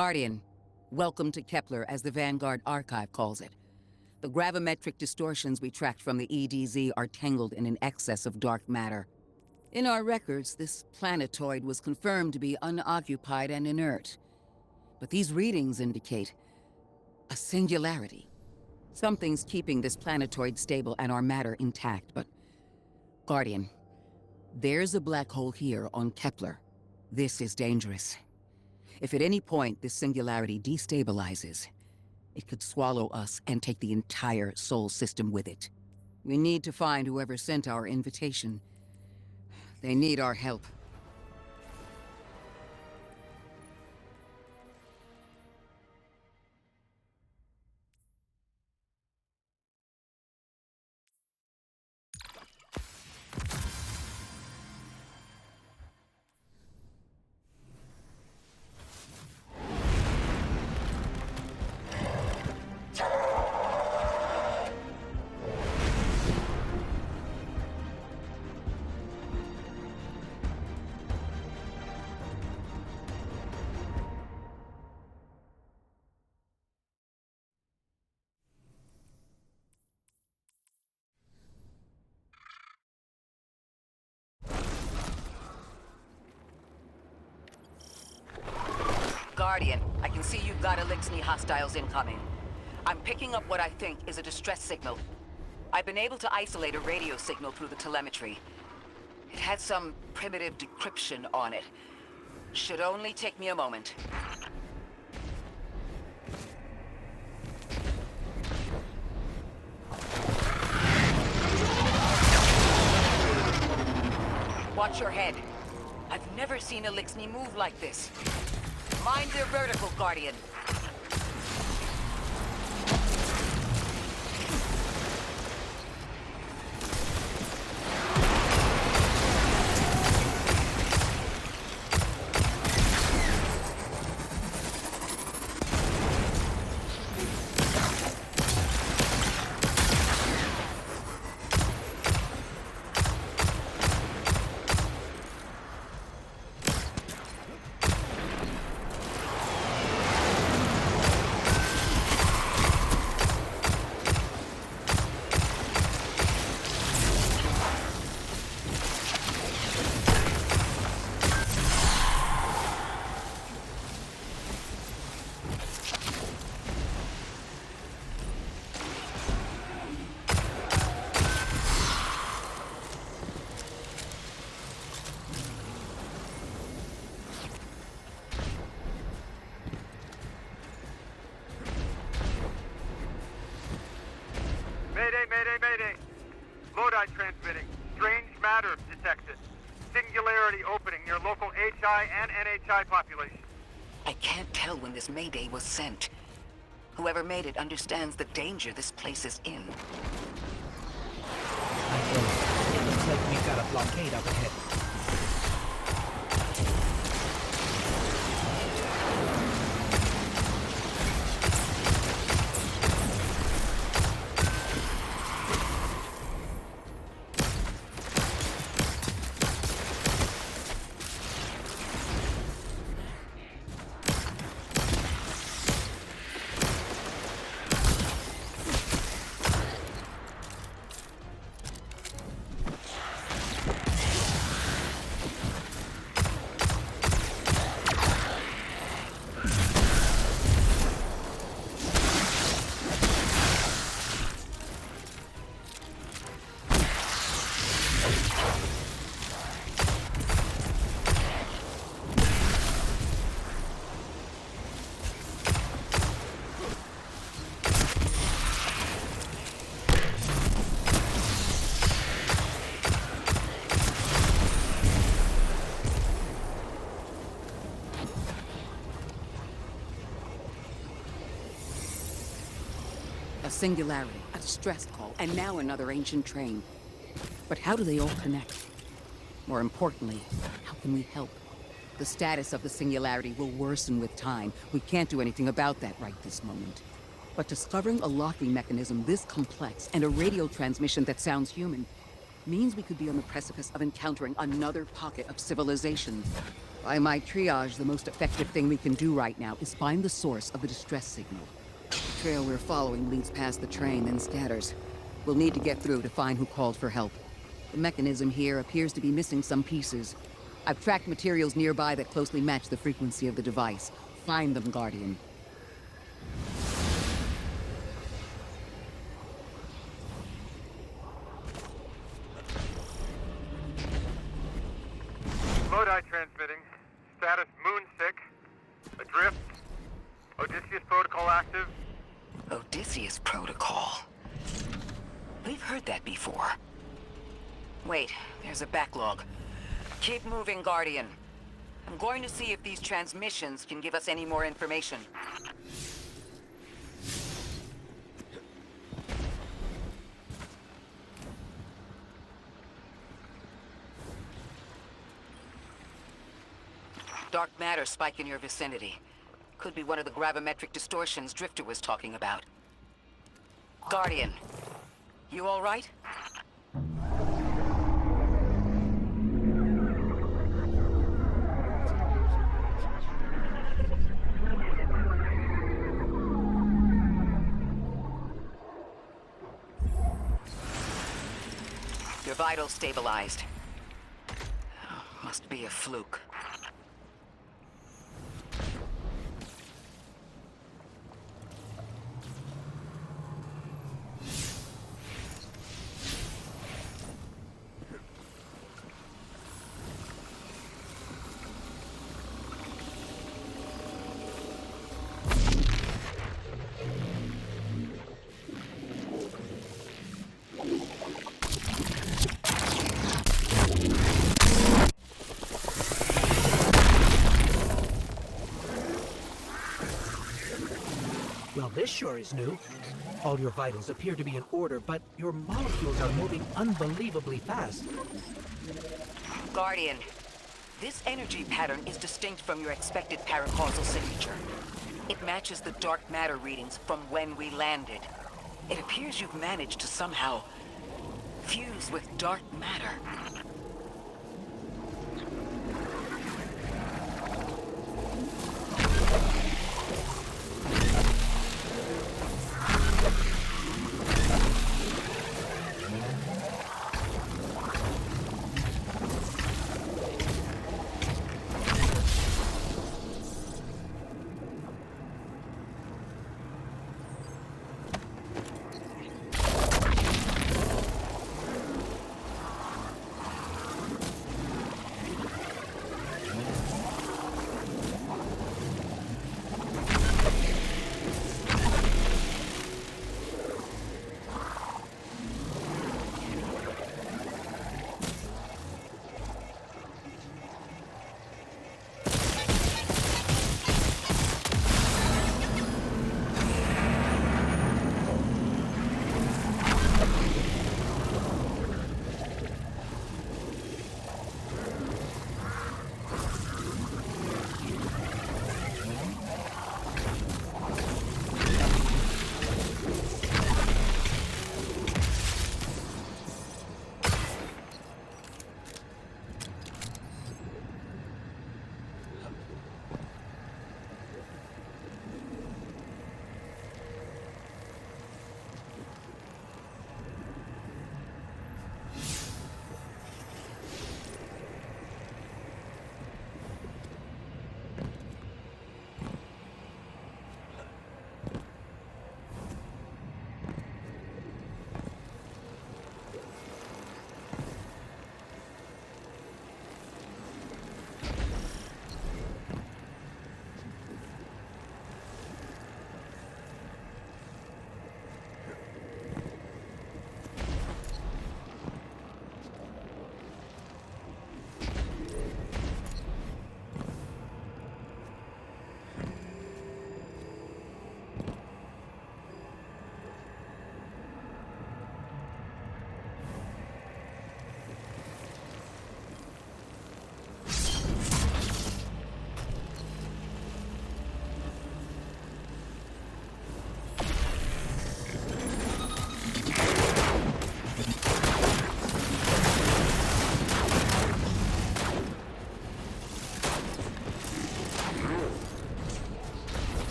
Guardian, welcome to Kepler, as the Vanguard Archive calls it. The gravimetric distortions we tracked from the EDZ are tangled in an excess of dark matter. In our records, this planetoid was confirmed to be unoccupied and inert. But these readings indicate a singularity. Something's keeping this planetoid stable and our matter intact, but... Guardian, there's a black hole here on Kepler. This is dangerous. If at any point this singularity destabilizes, it could swallow us and take the entire Sol system with it. We need to find whoever sent our invitation. They need our help. Guardian, I can see you've got Eliksni hostiles incoming. I'm picking up what I think is a distress signal. I've been able to isolate a radio signal through the telemetry. It had some primitive decryption on it. Should only take me a moment. Watch your head. I've never seen Eliksni move like this. Mind their vertical, Guardian. Mayday! Lodi transmitting. Strange matter detected. Singularity opening near local HI and NHI population. I can't tell when this Mayday was sent. Whoever made it understands the danger this place is in. It looks like we've got a blockade up ahead. A singularity, a distress call, and now another ancient train. But how do they all connect? More importantly, how can we help? The status of the singularity will worsen with time. We can't do anything about that right this moment. But discovering a locking mechanism this complex and a radio transmission that sounds human, means we could be on the precipice of encountering another pocket of civilization. By my triage, the most effective thing we can do right now is find the source of the distress signal. The trail we're following leads past the train, then scatters. We'll need to get through to find who called for help. The mechanism here appears to be missing some pieces. I've tracked materials nearby that closely match the frequency of the device. Find them, Guardian. Lodi transmitting. Status moonsick. Adrift. Odysseus protocol active. Odysseus Protocol. We've heard that before. Wait, there's a backlog. Keep moving, Guardian. I'm going to see if these transmissions can give us any more information. Dark matter spike in your vicinity. Could be one of the gravimetric distortions Drifter was talking about. Guardian, you all right? Your vitals stabilized. Must be a fluke. Well, this sure is new. All your vitals appear to be in order, but your molecules are moving unbelievably fast. Guardian, this energy pattern is distinct from your expected paracausal signature. It matches the dark matter readings from when we landed. It appears you've managed to somehow fuse with dark matter.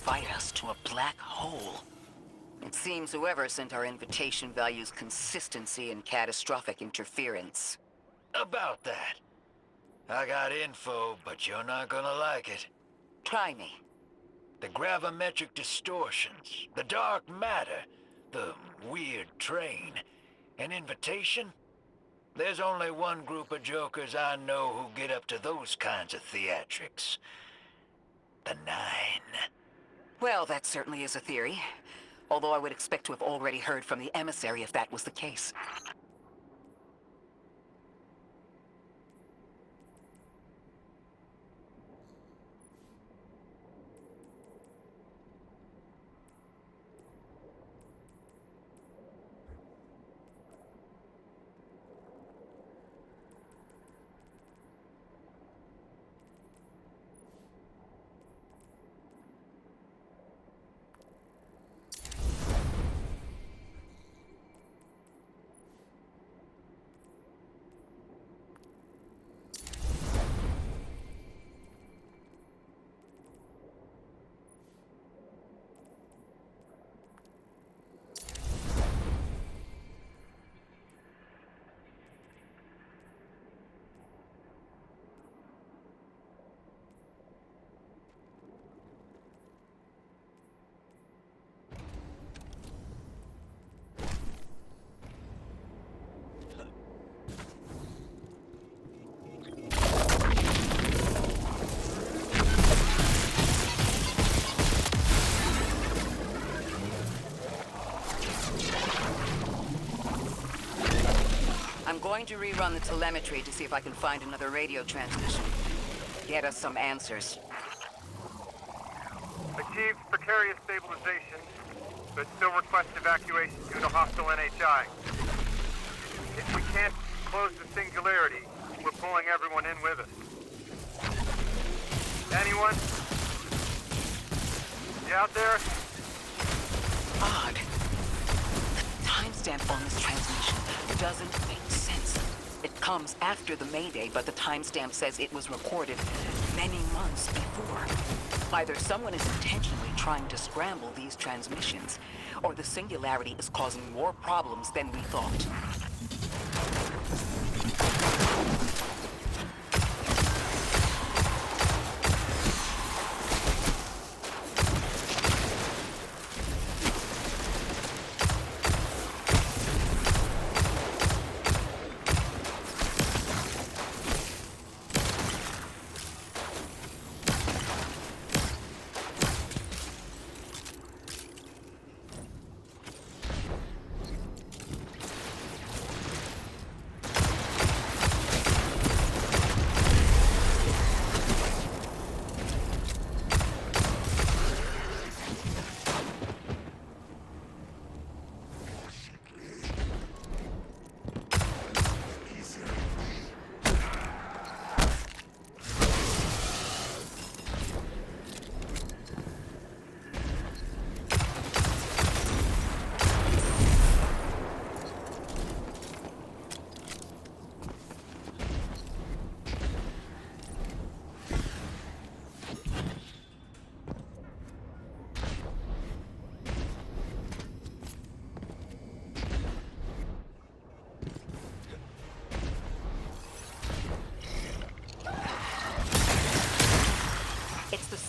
invite us to a black hole. It seems whoever sent our invitation values consistency and catastrophic interference. About that. I got info, but you're not gonna like it. Try me. The gravimetric distortions, the dark matter, the weird train. An invitation? There's only one group of jokers I know who get up to those kinds of theatrics. The Nine. Well, that certainly is a theory. Although I would expect to have already heard from the emissary if that was the case. I'm going to rerun the telemetry to see if I can find another radio transmission. Get us some answers. Achieved precarious stabilization, but still request evacuation due to hostile NHI. If we can't close the singularity, we're pulling everyone in with us. Anyone? You out there? Odd. The timestamp on this transmission doesn't make sense. It comes after the Mayday, but the timestamp says it was recorded many months before. Either someone is intentionally trying to scramble these transmissions, or the singularity is causing more problems than we thought.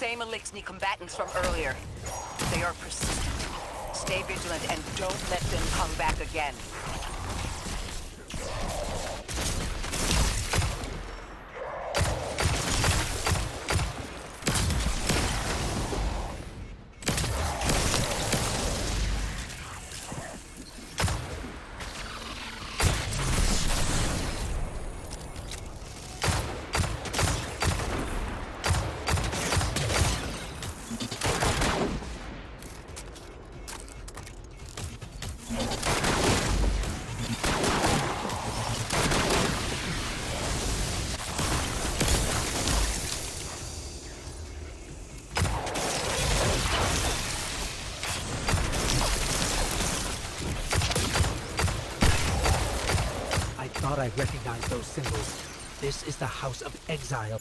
Same Elixni combatants from earlier. They are persistent. Stay vigilant and don't let them come back again. I recognize those symbols. This is the House of Exile.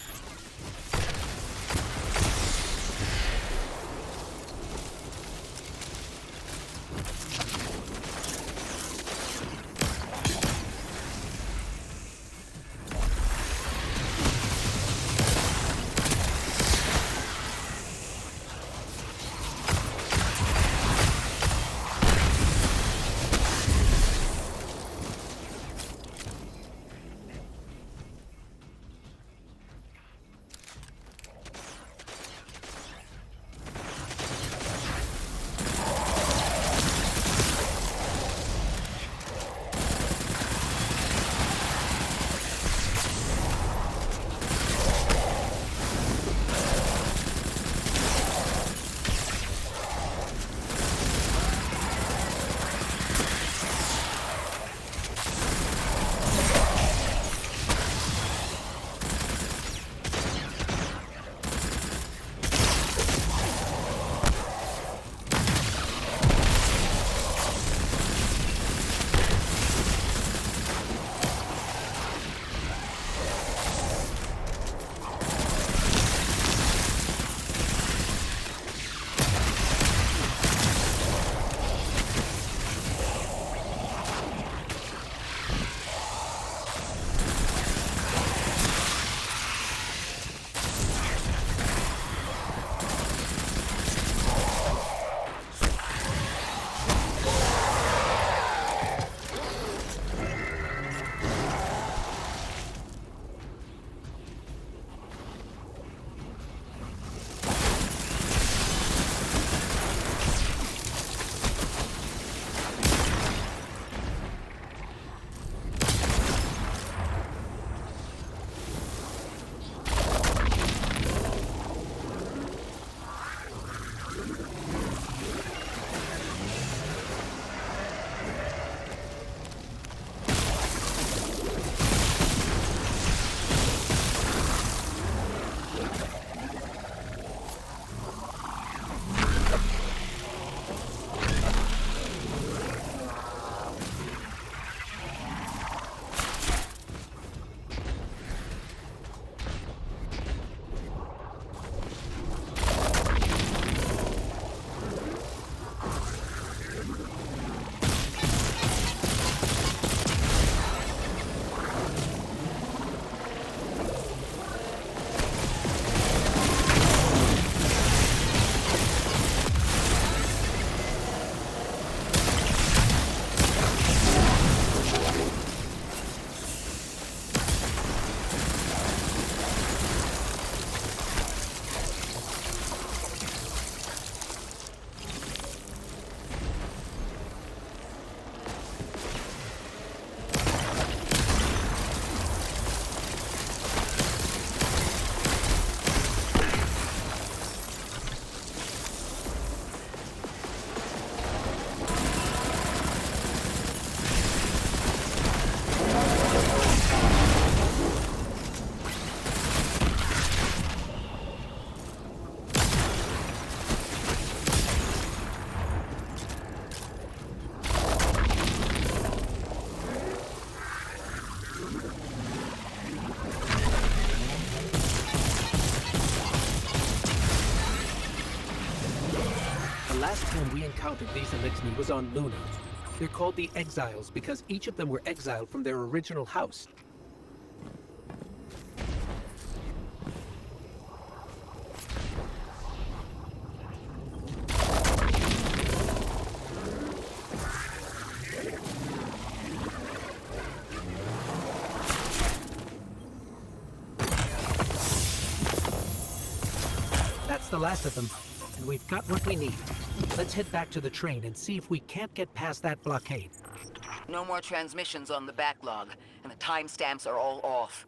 last time we encountered these Elixni was on Luna. They're called the Exiles because each of them were exiled from their original house. That's the last of them, and we've got what we need. Let's head back to the train and see if we can't get past that blockade. No more transmissions on the backlog, and the timestamps are all off.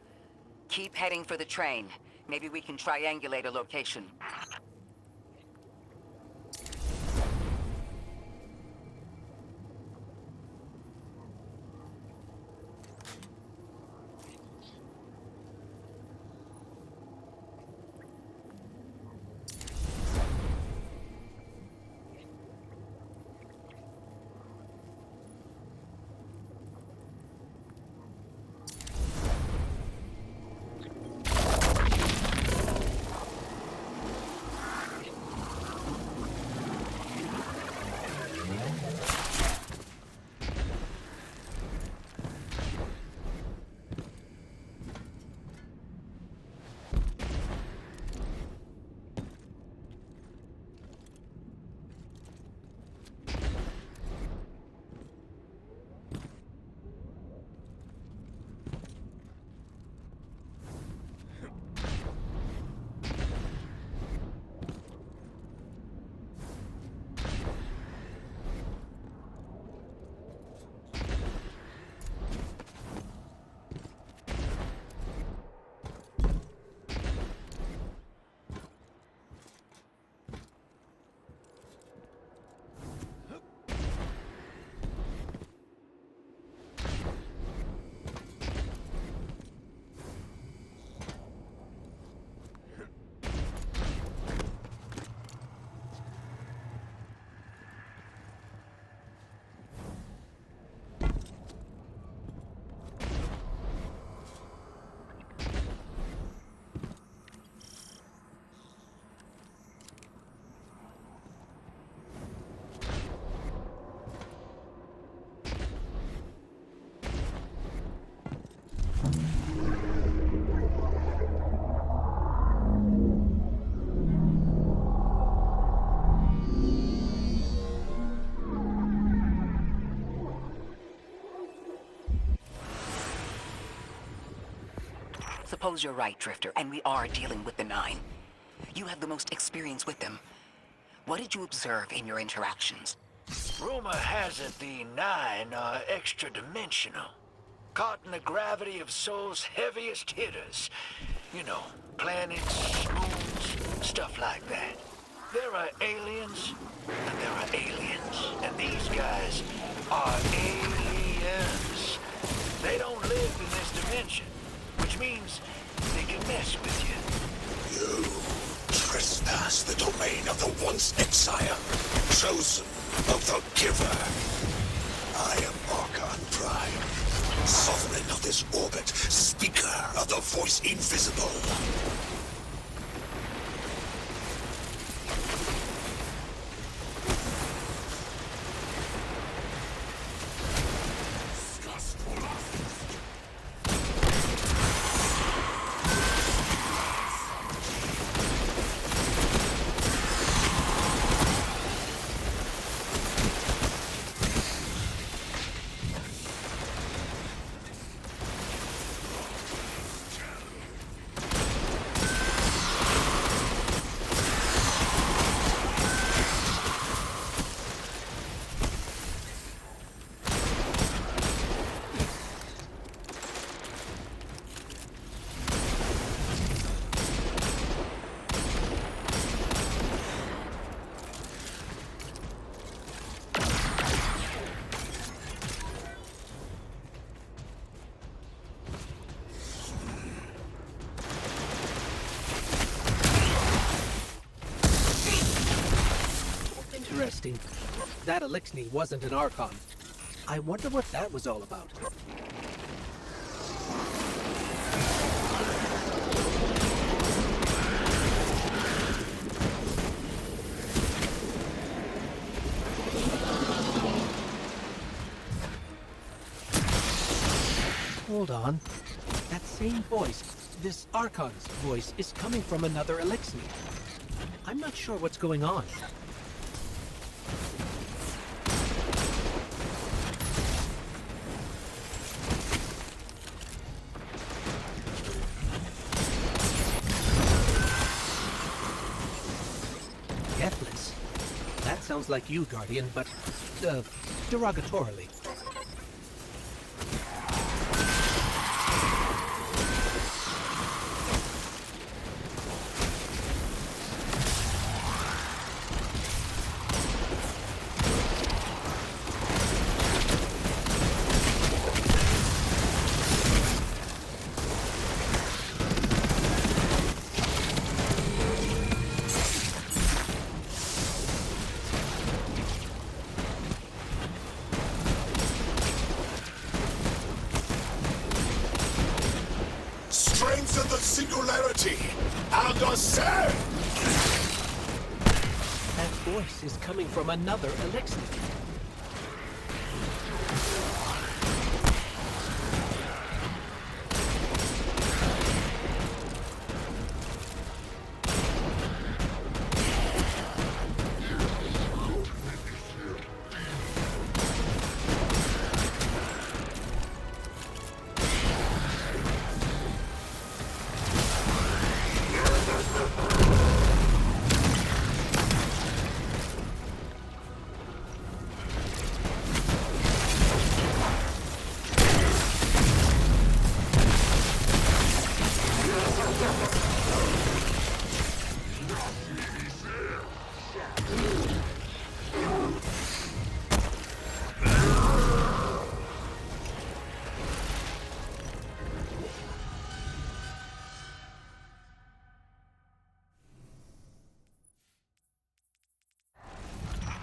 Keep heading for the train. Maybe we can triangulate a location. Suppose you're right, Drifter, and we are dealing with the Nine. You have the most experience with them. What did you observe in your interactions? Rumor has it the Nine are extra-dimensional. Caught in the gravity of Sol's heaviest hitters. You know, planets, moons, stuff like that. There are aliens, and there are aliens. And these guys are aliens. They don't live in this dimension, which means they can mess with you. You trespass the domain of the once exile, chosen of the Giver. I am Archon Prime, sovereign of this orbit, speaker of the voice invisible. Interesting. That Elixni wasn't an Archon. I wonder what that was all about. Hold on. That same voice, this Archon's voice, is coming from another Elixir. I'm not sure what's going on. Deathless? That sounds like you, Guardian, but, derogatorily. Strengthen the singularity and ascend! That voice is coming from another Elixir.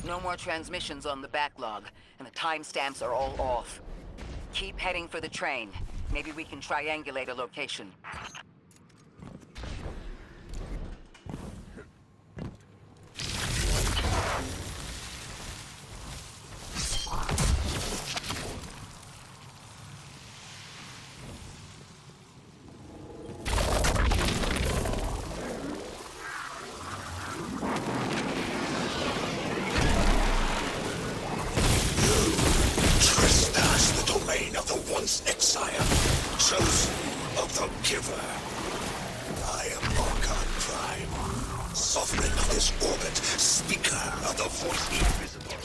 No more transmissions on the backlog, and the timestamps are all off. Keep heading for the train. Maybe we can triangulate a location. Trespass the domain of the once exile, chosen of the giver. I am Archon Prime, sovereign of this orbit, speaker of the voice invisible.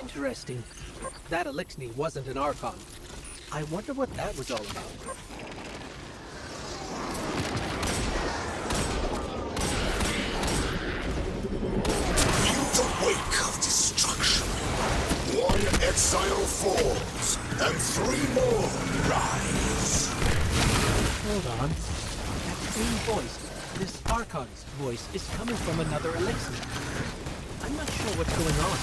Interesting. That Elixir wasn't an Archon. I wonder what that was all about. In the wake of destruction, one exile falls, and three more rise. Hold on. That same voice, this Archon's voice, is coming from another Elixir. I'm not sure what's going on.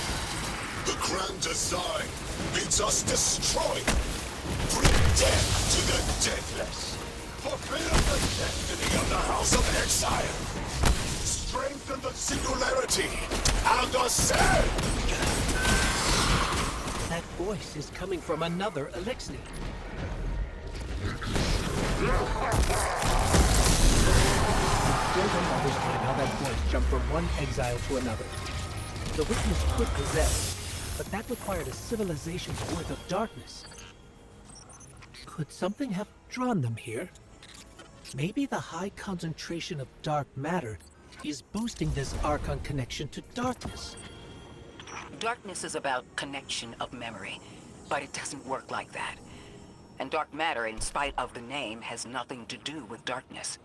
The grand design bids us destroy. Bring death to the deathless. Fulfill the destiny of the House of Exile. Strengthen the singularity and ascend. That voice is coming from another Elixir. Still don't understand how that voice jumped from one exile to another. The witness could possess, but that required a civilization's worth of darkness. Could something have drawn them here? Maybe the high concentration of dark matter is boosting this Archon connection to darkness? Darkness is about connection of memory, but it doesn't work like that. And dark matter, in spite of the name, has nothing to do with darkness.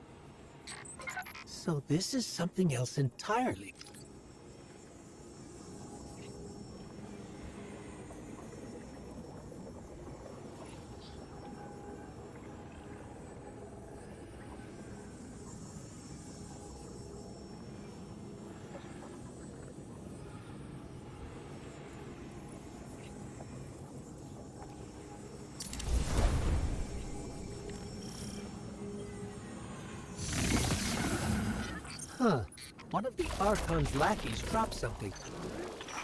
So this is something else entirely. Huh. One of the Archon's lackeys dropped something.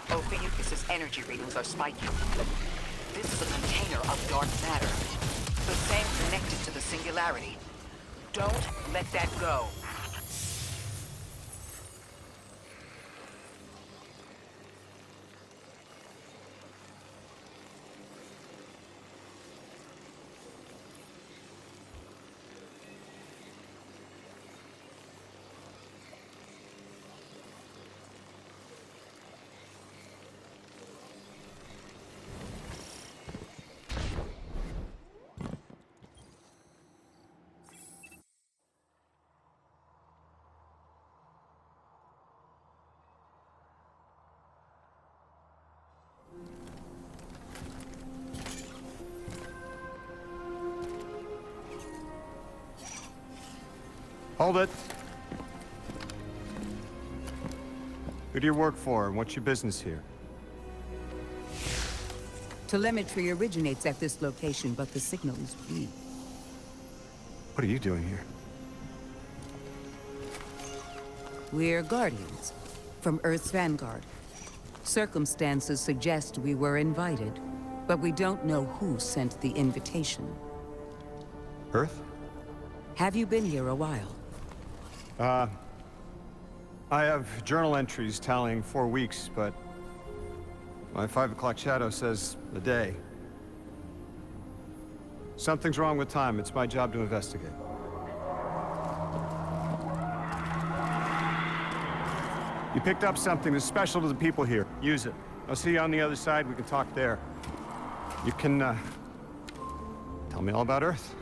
Ophiuchus's energy readings are spiking. This is a container of dark matter. The same connected to the Singularity. Don't let that go. Hold it. Who do you work for, and what's your business here? Telemetry originates at this location, but the signal is weak. What are you doing here? We're Guardians, from Earth's Vanguard. Circumstances suggest we were invited, but we don't know who sent the invitation. Earth? Have you been here a while? I have journal entries tallying 4 weeks, but my 5 o'clock shadow says a day. Something's wrong with time. It's my job to investigate. You picked up something that's special to the people here. Use it. I'll see you on the other side. We can talk there. You can, tell me all about Earth.